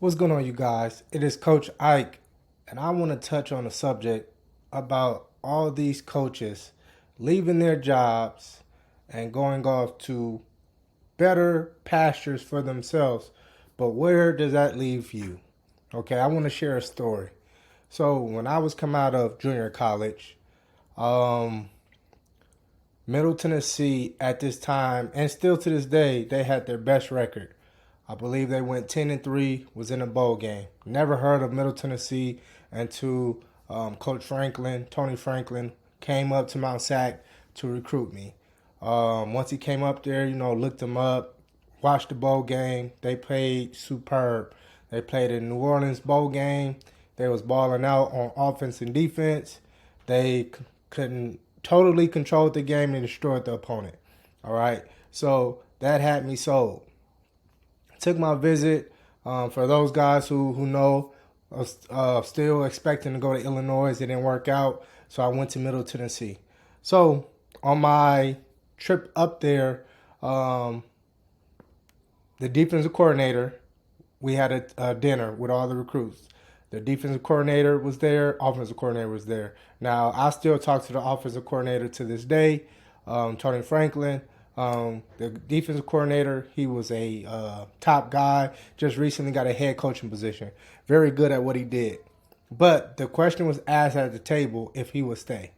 What's going on, you guys? It is Coach Ike, and I want to touch on a subject about all these coaches leaving their jobs and going off to better pastures for themselves. But where does that leave you? Okay, I want to share a story. So when I was come out of junior college, um, Middle Tennessee at this time, and still to this day, they had their best record. I believe they went 10-3, was in a bowl game. Never heard of Middle Tennessee until Coach Franklin, Tony Franklin, came up to Mount Sac to recruit me. Once he came up there, looked them up, watched the bowl game. They played superb. They played in New Orleans bowl game. They was balling out on offense and defense. They couldn't totally control the game and destroyed the opponent. All right, so that had me sold. Took my visit. For those guys who know, still expecting to go to Illinois. It didn't work out, so I went to Middle Tennessee. So on my trip up there, the defensive coordinator, we had a dinner with all the recruits. The defensive coordinator was there. Offensive coordinator was there. Now, I still talk to the offensive coordinator to this day, Tony Franklin. The defensive coordinator, he was a top guy. Just recently got a head coaching position. Very good at what he did. But the question was asked at the table if he would stay.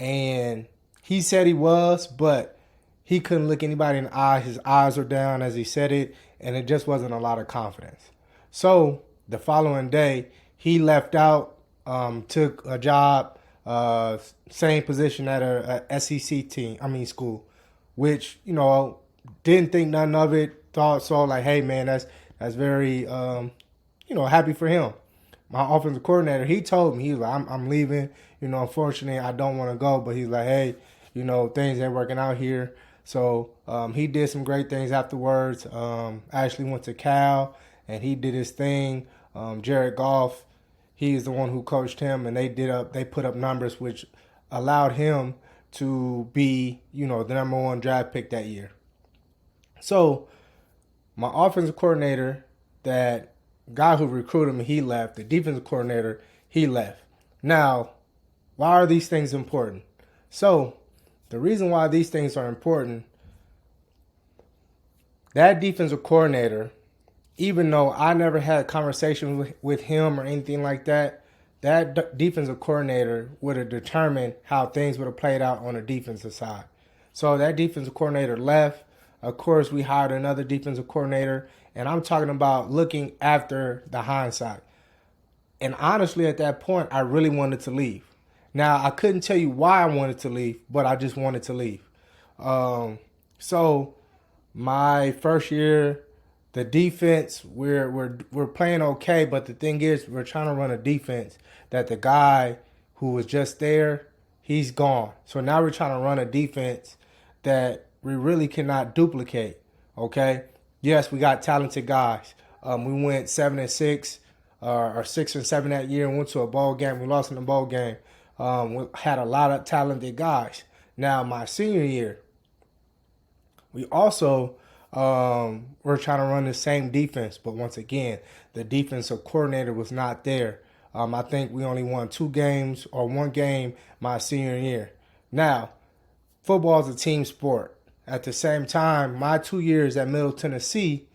And he said he was, but he couldn't look anybody in the eye. His eyes were down as he said it, and it just wasn't a lot of confidence. So the following day, he left out, took a job, same position at a SEC school, which, didn't think nothing of it, thought so like, hey, man, that's very, happy for him. My offensive coordinator, he told me, he was like, I'm leaving. Unfortunately, I don't want to go, but he's like, hey, things ain't working out here. So he did some great things afterwards. Actually went to Cal, and he did his thing. Jared Goff, he's the one who coached him, and they put up numbers which allowed him to be, the number one draft pick that year. So my offensive coordinator, that guy who recruited me, he left. The defensive coordinator, he left. Now, why are these things important? So the reason why these things are important, that defensive coordinator, even though I never had a conversation with him or anything like that, that defensive coordinator would have determined how things would have played out on the defensive side. So that defensive coordinator left. Of course, we hired another defensive coordinator, and I'm talking about looking after the hindsight. And honestly, at that point, I really wanted to leave. Now, I couldn't tell you why I wanted to leave, but I just wanted to leave. So my first year, the defense, we're playing okay, but the thing is, we're trying to run a defense that the guy who was just there, he's gone. So now we're trying to run a defense that we really cannot duplicate. Okay, yes, we got talented guys. We went 7-6 or 6-7 that year, and went to a bowl game. We lost in the bowl game. We had a lot of talented guys. Now my senior year, we also we're trying to run the same defense, but once again, the defensive coordinator was not there. I think we only won 2 games or 1 game my senior year. Now, football is a team sport. At the same time, my 2 years at Middle Tennessee,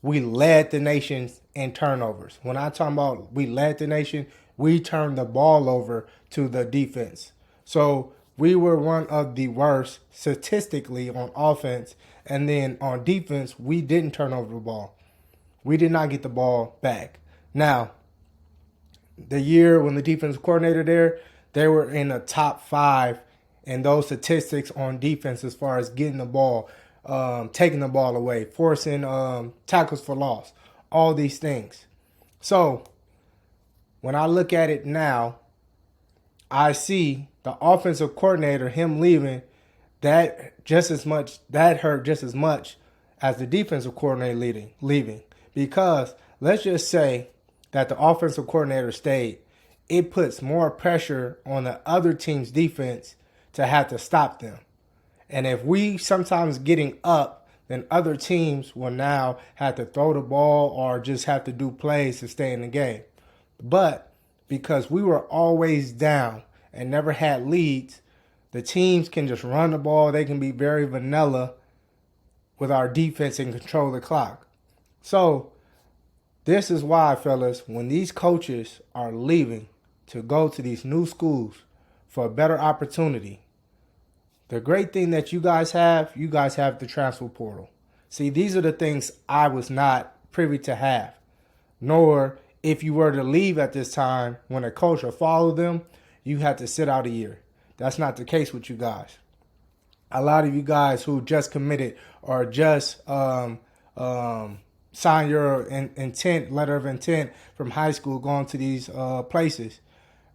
we led the nation in turnovers. When I talk about we led the nation, we turned the ball over to the defense. So we were one of the worst statistically on offense. And then on defense, we didn't turn over the ball. We did not get the ball back. Now, the year when the defensive coordinator there, they were in the top 5 in those statistics on defense as far as getting the ball, taking the ball away, forcing tackles for loss, all these things. So when I look at it now, I see the offensive coordinator, him leaving, that hurt just as much as the defensive coordinator leaving. Because let's just say that the offensive coordinator stayed. It puts more pressure on the other team's defense to have to stop them. And if we sometimes getting up, then other teams will now have to throw the ball or just have to do plays to stay in the game. But because we were always down and never had leads, the teams can just run the ball. They can be very vanilla with our defense and control the clock. So this is why, fellas, when these coaches are leaving to go to these new schools for a better opportunity, the great thing that you guys have the transfer portal. See, these are the things I was not privy to have. Nor, if you were to leave at this time, when a coach will follow them, you had to sit out a year. That's not the case with you guys. A lot of you guys who just committed or just signed your letter of intent from high school going to these places,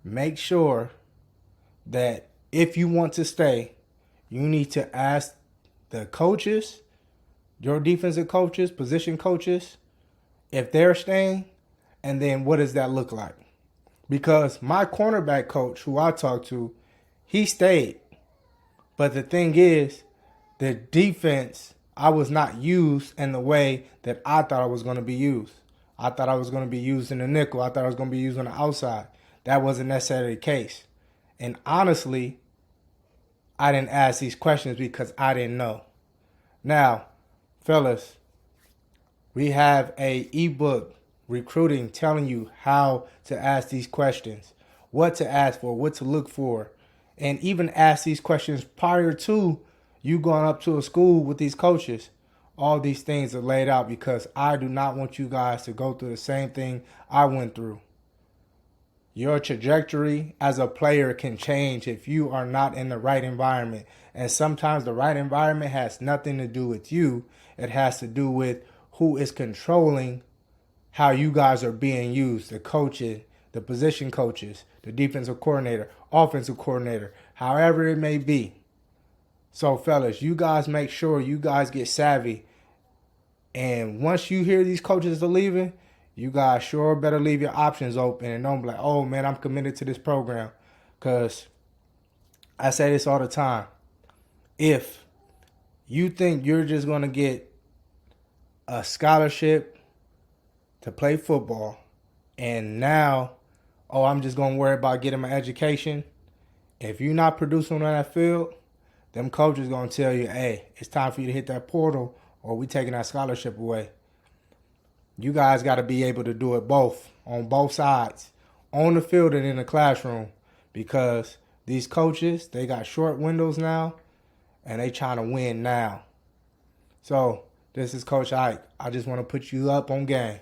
make sure that if you want to stay, you need to ask the coaches, your defensive coaches, position coaches, if they're staying, and then what does that look like? Because my cornerback coach, who I talked to, he stayed. But the thing is, the defense, I was not used in the way that I thought I was going to be used. I thought I was going to be used in the nickel. I thought I was going to be used on the outside. That wasn't necessarily the case. And honestly, I didn't ask these questions because I didn't know. Now, fellas, we have a ebook, Recruiting, telling you how to ask these questions, what to ask for, what to look for, and even ask these questions prior to you going up to a school with these coaches. All these things are laid out because I do not want you guys to go through the same thing I went through. Your trajectory as a player can change if you are not in the right environment. And sometimes the right environment has nothing to do with you. It has to do with who is controlling how you guys are being used. The coaches, the position coaches, the defensive coordinator, offensive coordinator, however it may be. So, fellas, you guys make sure you guys get savvy. And once you hear these coaches are leaving, you guys sure better leave your options open and don't be like, oh, man, I'm committed to this program. Because I say this all the time. If you think you're just going to get a scholarship to play football and now, oh, I'm just going to worry about getting my education. If you're not producing on that field, them coaches going to tell you, hey, it's time for you to hit that portal or we taking that scholarship away. You guys got to be able to do it both, on both sides, on the field and in the classroom, because these coaches, they got short windows now, and they trying to win now. So this is Coach Ike. I just want to put you up on game.